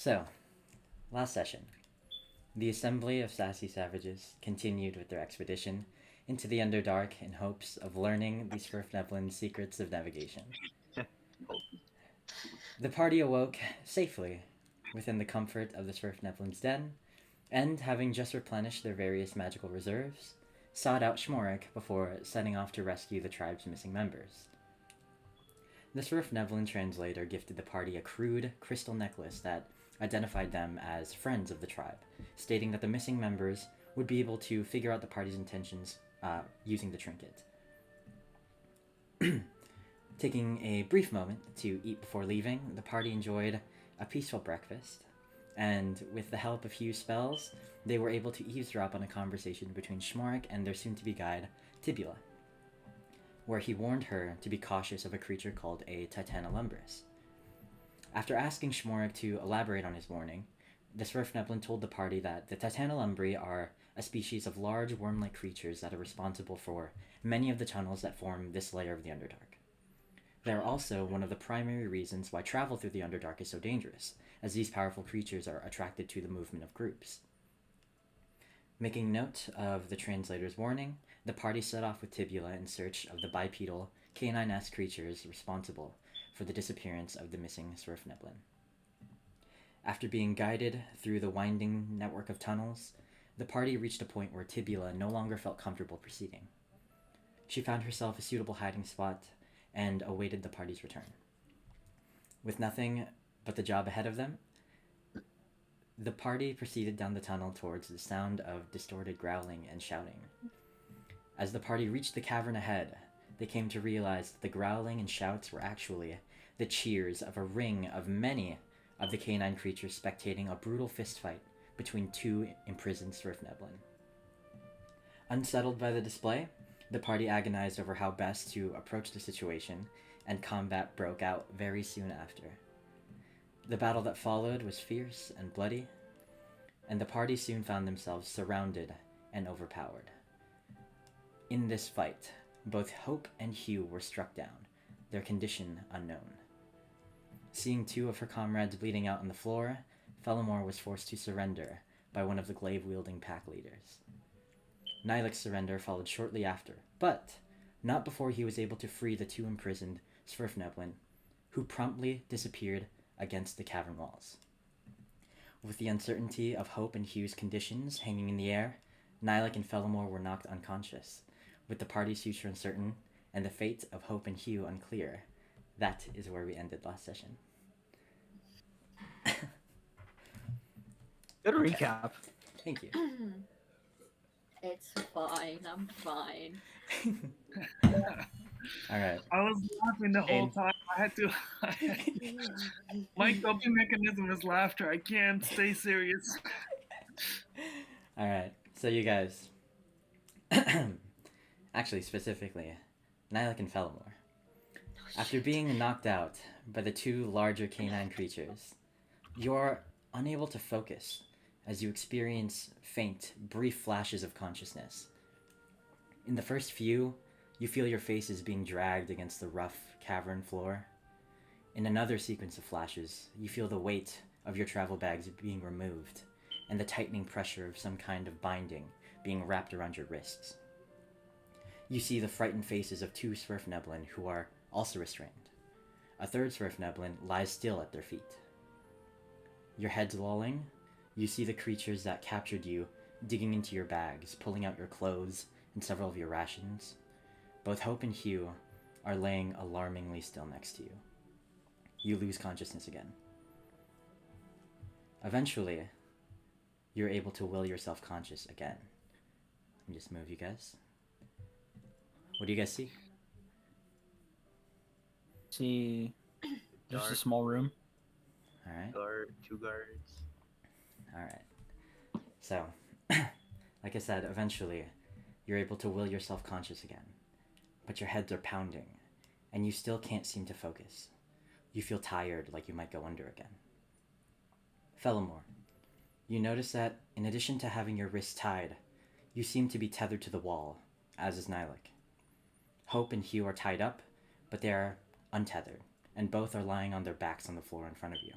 So, last session, the assembly of sassy savages continued with their expedition into the Underdark in hopes of learning the Svirfneblin's secrets of navigation. The party awoke safely within the comfort of the Svirfneblin's den, and having just replenished their various magical reserves, sought out Schmorik before setting off to rescue the tribe's missing members. The Svirfneblin translator gifted the party a crude crystal necklace that identified them as friends of the tribe, stating that the missing members would be able to figure out the party's intentions using the trinket. Taking a brief moment to eat before leaving, the party enjoyed a peaceful breakfast, and with the help of Hugh's spells, they were able to eavesdrop on a conversation between Schmorik and their soon-to-be guide, Tibula, where he warned her to be cautious of a creature called a Titanolumbris. After asking Schmorik to elaborate on his warning, the Svirfneblin told the party that the Titanolumbri are a species of large worm-like creatures that are responsible for many of the tunnels that form this layer of the Underdark. They are also one of the primary reasons why travel through the Underdark is so dangerous, as these powerful creatures are attracted to the movement of groups. Making note of the translator's warning, the party set off with Tibula in search of the bipedal, canine-esque creatures responsible for the disappearance of the missing Svirfneblin. After being guided through the winding network of tunnels, the party reached a point where Tibula no longer felt comfortable proceeding. She found herself a suitable hiding spot and awaited the party's return. With nothing but the job ahead of them, the party proceeded down the tunnel towards the sound of distorted growling and shouting. As the party reached the cavern ahead, they came to realize that the growling and shouts were actually the cheers of a ring of many of the canine creatures spectating a brutal fistfight between two imprisoned Svirfneblin. Unsettled by the display, the party agonized over how best to approach the situation, and combat broke out very soon after. The battle that followed was fierce and bloody, and the party soon found themselves surrounded and overpowered. In this fight, both Hope and Hugh were struck down, their condition unknown. Seeing two of her comrades bleeding out on the floor, Fellamore was forced to surrender by one of the glaive-wielding pack leaders. Nylik's surrender followed shortly after, but not before he was able to free the two imprisoned Svirfneblin, who promptly disappeared against the cavern walls. With the uncertainty of Hope and Hugh's conditions hanging in the air, Nylik and Fellamore were knocked unconscious. With the party's future uncertain and the fate of Hope and Hugh unclear, that is where we ended last session. Good recap. Thank you. It's fine. I'm fine. Alright. I was laughing the whole And- time. I had to. My coping mechanism is laughter. I can't stay serious. Alright. So you guys... Actually, specifically, Nylik and Fellamore. After being knocked out by the two larger canine creatures, you're unable to focus as you experience faint, brief flashes of consciousness. In the first few, you feel your faces being dragged against the rough cavern floor. In another sequence of flashes, you feel the weight of your travel bags being removed, and the tightening pressure of some kind of binding being wrapped around your wrists. You see the frightened faces of two Svirfneblin who are also restrained. A third Svirfneblin lies still at their feet. Your heads lolling, you see the creatures that captured you digging into your bags, pulling out your clothes and several of your rations. Both Hope and Hugh are laying alarmingly still next to you. You lose consciousness again. Eventually, you're able to will yourself conscious again. Let me just move you guys. What do you guys see? See, just Dark. a small room. Alright. Two guards. Alright. So, like I said, eventually, you're able to will yourself conscious again. But your heads are pounding, and you still can't seem to focus. You feel tired, like you might go under again. Fellamore, you notice that, in addition to having your wrists tied, you seem to be tethered to the wall, as is Nylik. Hope and Hugh are tied up, but they are untethered, and both are lying on their backs on the floor in front of you.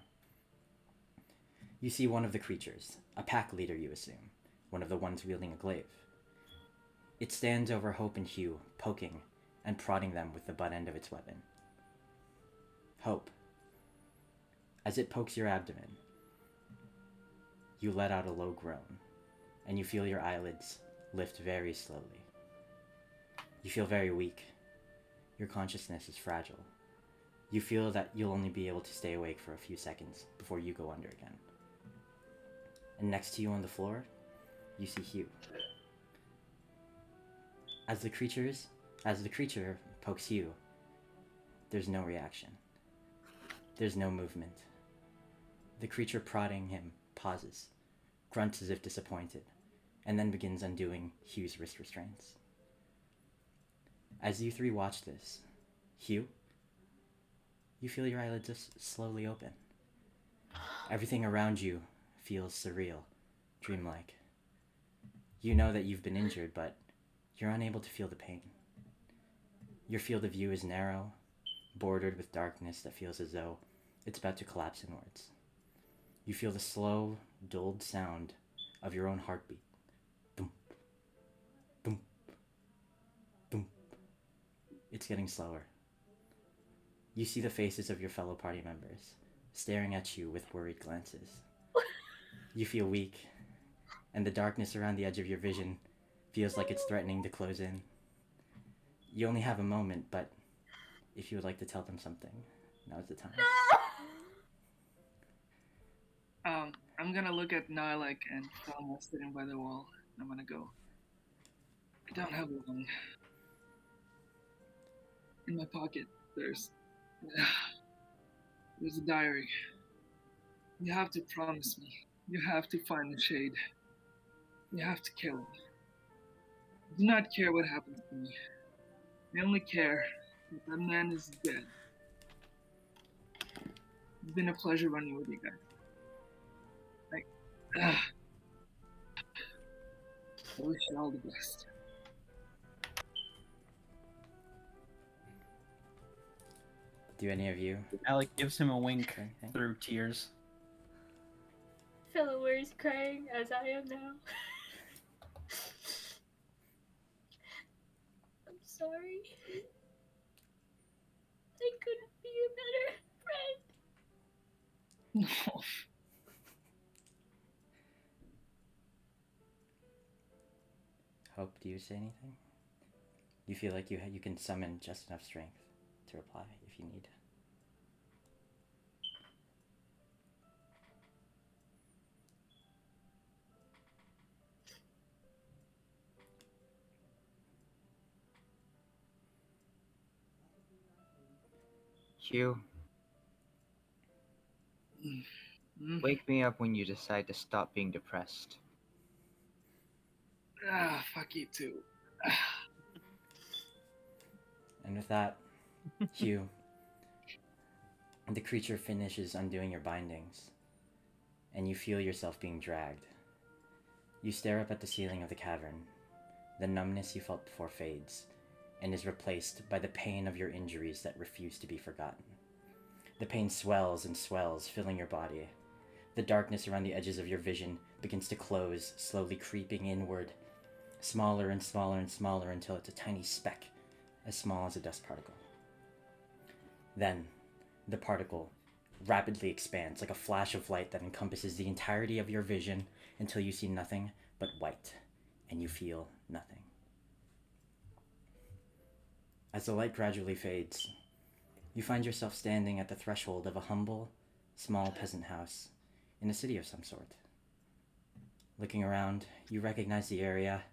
You see one of the creatures, a pack leader you assume, one of the ones wielding a glaive. It stands over Hope and Hugh, poking and prodding them with the butt end of its weapon. Hope. As it pokes your abdomen, you let out a low groan, and you feel your eyelids lift very slowly. You feel very weak. Your consciousness is fragile. You feel that you'll only be able to stay awake for a few seconds before you go under again. And next to you on the floor, you see Hugh. As the creature pokes Hugh, there's no reaction. There's no movement. The creature prodding him pauses, grunts as if disappointed, and then begins undoing Hugh's wrist restraints. As you three watch this, Hugh, you feel your eyelids just slowly open. Everything around you feels surreal, dreamlike. You know that you've been injured, but you're unable to feel the pain. Your field of view is narrow, bordered with darkness that feels as though it's about to collapse inwards. You feel the slow, dulled sound of your own heartbeat. Thump, thump, thump. It's getting slower. You see the faces of your fellow party members, staring at you with worried glances. You feel weak, and the darkness around the edge of your vision feels like it's threatening to close in. You only have a moment, but if you would like to tell them something, now's the time. I'm gonna look at Nilek and Thelma sitting by the wall. I'm gonna go. I don't have long. In my pocket, there's a diary. You have to promise me. You have to find the shade. You have to kill him. I do not care what happens to me. I only care that that man is dead. It's been a pleasure running with you guys. I wish you all the best. Do any of you? Alec gives him a wink Okay. through tears. Philomere is crying as I am now. I'm sorry. I couldn't be a better friend. Hope, do you say anything? You feel like you can summon just enough strength to reply if you need. Hugh, wake me up when you decide to stop being depressed. Fuck you too. And with that, Hugh, the creature finishes undoing your bindings, and you feel yourself being dragged. You stare up at the ceiling of the cavern. The numbness you felt before fades, and is replaced by the pain of your injuries that refuse to be forgotten. The pain swells and swells, filling your body. The darkness around the edges of your vision begins to close, slowly creeping inward, smaller and smaller and smaller until it's a tiny speck, as small as a dust particle. Then, the particle rapidly expands like a flash of light that encompasses the entirety of your vision until you see nothing but white, and you feel nothing. As the light gradually fades, you find yourself standing at the threshold of a humble, small peasant house in a city of some sort. Looking around, you recognize the area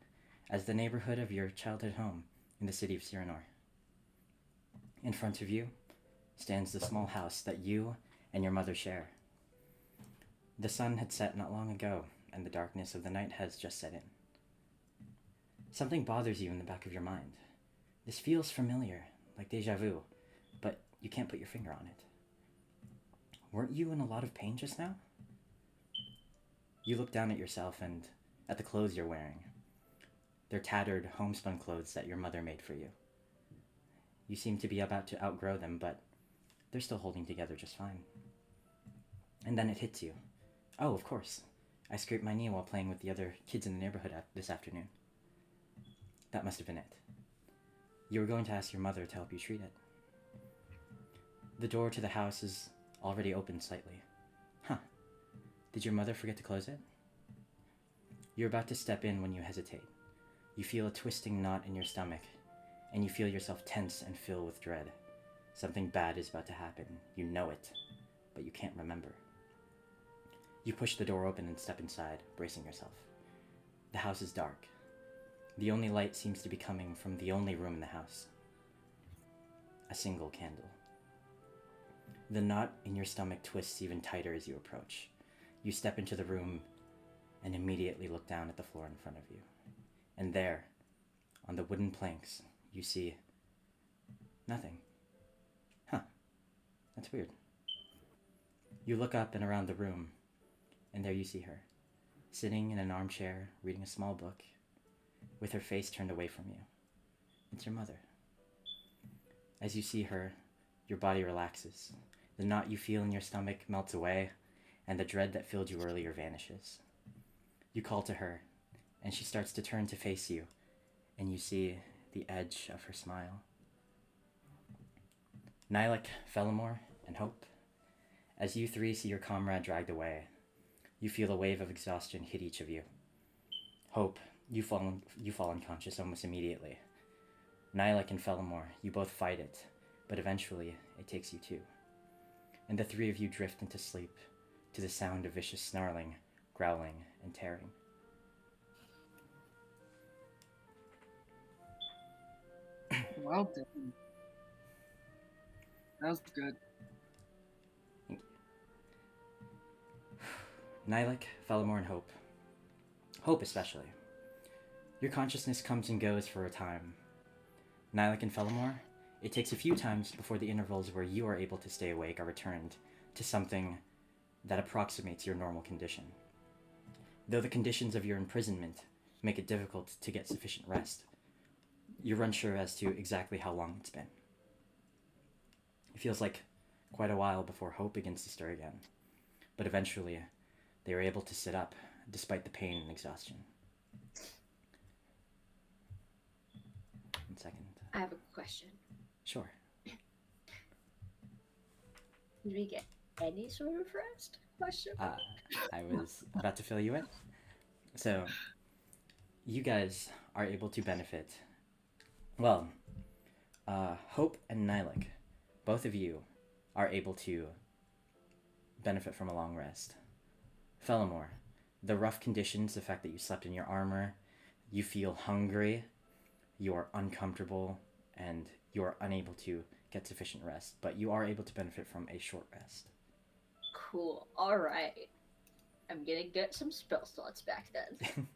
as the neighborhood of your childhood home in the city of Cyranor. In front of you stands the small house that you and your mother share. The sun had set not long ago, and the darkness of the night has just set in. Something bothers you in the back of your mind. This feels familiar, like deja vu, but you can't put your finger on it. Weren't you in a lot of pain just now? You look down at yourself and at the clothes you're wearing. They're tattered, homespun clothes that your mother made for you. You seem to be about to outgrow them, but they're still holding together just fine. And then it hits you. Oh, of course. I scraped my knee while playing with the other kids in the neighborhood this afternoon. That must have been it. You were going to ask your mother to help you treat it. The door to the house is already open slightly. Huh. Did your mother forget to close it? You're about to step in when you hesitate. You feel a twisting knot in your stomach, and you feel yourself tense and fill with dread. Something bad is about to happen. You know it, but you can't remember. You push the door open and step inside, bracing yourself. The house is dark. The only light seems to be coming from the only room in the house. A single candle. The knot in your stomach twists even tighter as you approach. You step into the room and immediately look down at the floor in front of you. And there, on the wooden planks, you see nothing. Huh. That's weird. You look up and around the room, and there you see her, sitting in an armchair, reading a small book, with her face turned away from you. It's your mother. As you see her, your body relaxes. The knot you feel in your stomach melts away, and the dread that filled you earlier vanishes. You call to her, and she starts to turn to face you, and you see the edge of her smile. Nylek, Fellamore, and Hope, as you three see your comrade dragged away, you feel a wave of exhaustion hit each of you. Hope, you fall unconscious almost immediately. Nylek and Fellamore, you both fight it, but eventually it takes you too. And the three of you drift into sleep to the sound of vicious snarling, growling, and tearing. Well done. That was good. Nylek, Fellamore, and Hope. Hope especially. Your consciousness comes and goes for a time. Nylek and Fellamore, it takes a few times before the intervals where you are able to stay awake are returned to something that approximates your normal condition. Though the conditions of your imprisonment make it difficult to get sufficient rest, you're unsure as to exactly how long it's been. It feels like quite a while before Hope begins to stir again, but eventually they are able to sit up despite the pain and exhaustion. 1 second. I have a question. Sure. Did we get any sort of rest? Question. I was about to fill you in. So, you guys are able to benefit. Well, Hope and Nylek, both of you are able to benefit from a long rest. Fellamore, the rough conditions, the fact that you slept in your armor, you feel hungry, you're uncomfortable, and you're unable to get sufficient rest, but you are able to benefit from a short rest. Cool. All right. I'm gonna get some spell slots back then.